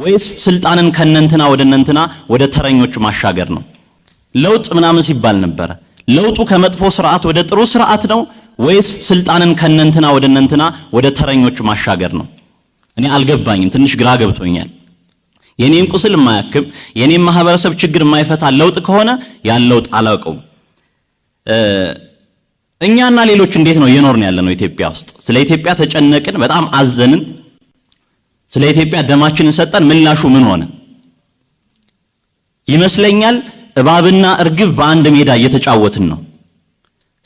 ወይስ ስልጣንን ከነንትና ወደ ነንትና ወደ ተረኞች ማሻገር ነው? ለውጥ ምናምን ሲባል ነበር። ለውጡ ከመጥፎ ስርዓት ወደ ጥሩ ስርዓት ነው ወይስ ስልጣንን ከነንትና ወደ ነንትና ወደ ተረኞች ማሻገር ነው? እኔ አልገባኝም። ትንሽ ግራ ገብቶኛል። የኔን ቁስል የማያክም የኔን ማህበረሰብ ችግር የማይፈታ ለውጥ ከሆነ ያን ለውጥ አላውቀውም። እኛና ሌሎች እንዴት ነው እየኖርን ያለነው ኢትዮጵያ ውስጥ? ስለ ኢትዮጵያ ተጨነቅን፣ በጣም አዘንን። ስለ ኢትዮጵያ ደማችንን ሰጠን። ምላሹ ምን ሆነ? ይመስለኛል እባብና እርግብ በአንድ ሜዳ እየተጫወትን ነው።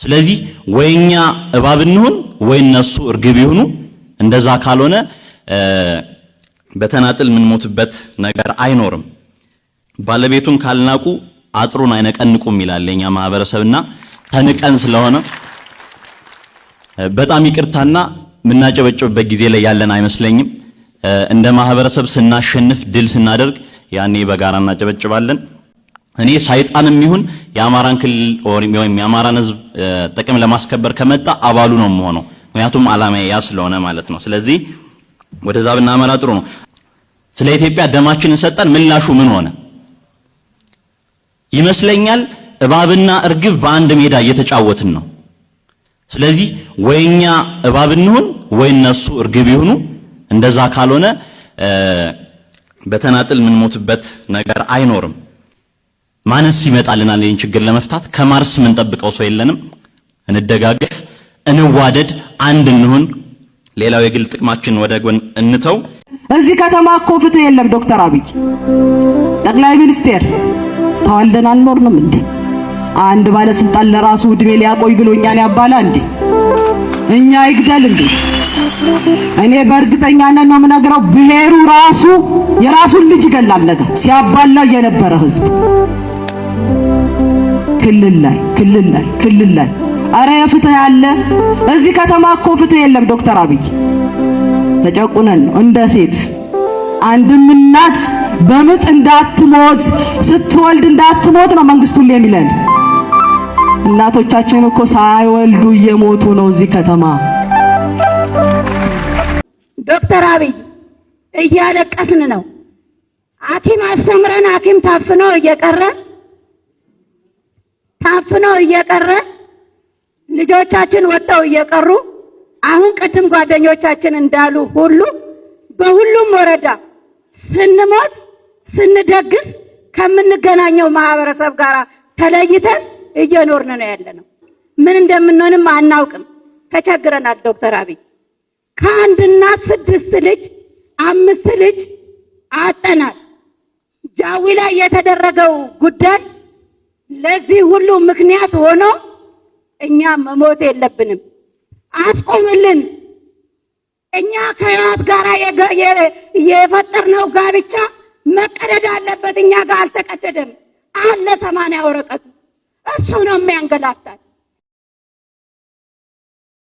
ስለዚህ ወይኛ እባብ እንሁን ወይ እነሱ እርግብ ይሁኑ። እንደዛ ካልሆነ በተናጥል ምን ሞትበት ነገር አይኖርም። ባለቤቱን ካልናቁ አጥሩን አይነቀንቁም ይላል የኛ ማህበረሰብና ተንቀን ስለሆነ በጣም ይቅርታና ምናጨበጭብበት ጊዜ ላይ ያለን አይመስለኝም። እንደ ማህበረሰብ ስናሸንፍ ድል ስናደርግ ያኔ በጋራ እናጨበጭባለን። እኔ ሰይጣንም ይሁን የአማራን ክልል ወይም የአማራን ህዝብ ጥቅም ለማስከበር ከመጣ አባሉ ነው የምሆነው። ምክንያቱም ዓላማዬ ያ ስለሆነ ማለት ነው። ስለዚህ ወደዛ ብናመራ ጥሩ ነው። ስለ ኢትዮጵያ ደማችንን ሰጠን። ምላሹ ምን ሆነ? ይመስለኛል እባብና እርግብ በአንድ ሜዳ እየተጫወትን ነው። ስለዚህ ወይኛ እባብ እንሁን ወይ እነሱ እርግብ ይሁኑ። እንደዛ ካልሆነ በተናጥል ምን ሞትበት ነገር አይኖርም። ማነስ ይመጣልናል ይህን ችግር ለመፍታት? ከማርስ ምን ጠብቀው ሰው የለንም። እንደጋገፍ፣ እንዋደድ፣ አንድ እንሁን። ሌላው የግል ጥቅማችን ወደ ጎን እንተው። እዚህ ከተማ እኮ ፍትህ የለም። ዶክተር አብይ ጠቅላይ ሚኒስቴር ተዋልደን አልኖርንም እንዴ? አንድ ባለስልጣን ለራሱ እድሜ ሊያቆይ ብሎ እኛን ያባላ እንዴ? እኛ ይግደል እንዴ? እኔ በእርግጠኛነት ነው የምነግረው፣ ብሔሩ ራሱ የራሱን ልጅ ይገላል። ነገር ሲያባላው የነበረ ህዝብ ክልል ላይ አረ የፍትህ ያለ እዚህ ከተማ እኮ ፍትህ የለም። ዶክተር አብይ ተጨቁነን ነው እንደ ሴት አንድም እናት በምጥ እንዳትሞት ስትወልድ እንዳትሞት ነው መንግስቱ ሁሌ የሚለን። እናቶቻችን እኮ ሳይወልዱ እየሞቱ ነው እዚህ ከተማ። ዶክተር አብይ እያለቀስን ነው። ሐኪም አስተምረን ሐኪም ታፍኖ እየቀረ ልጆቻችን ወጣው እየቀሩ አሁን ቅድም ጓደኞቻችን እንዳሉ ሁሉ በሁሉም ወረዳ ስንሞት ስንደግስ ከምንገናኘው ማህበረሰብ ጋር ተለይተን እየኖርን ነው ያለነው። ምን እንደምንሆንም አናውቅም። ተቸግረናል። ዶክተር አብይ ከአንድ እናት 6 ልጅ 5 ልጅ አጠናል። ጃዊ ላይ የተደረገው ጉዳይ ለዚህ ሁሉ ምክንያት ሆኖ እኛ መሞት የለብንም። አስቆምልን። እኛ ከህይወት ጋር የፈጠርነው ጋብቻ መቀደድ አለበት። እኛ ጋር አልተቀደደም አለ 80 ወረቀቱ። እሱ ነው የሚያንገላታል።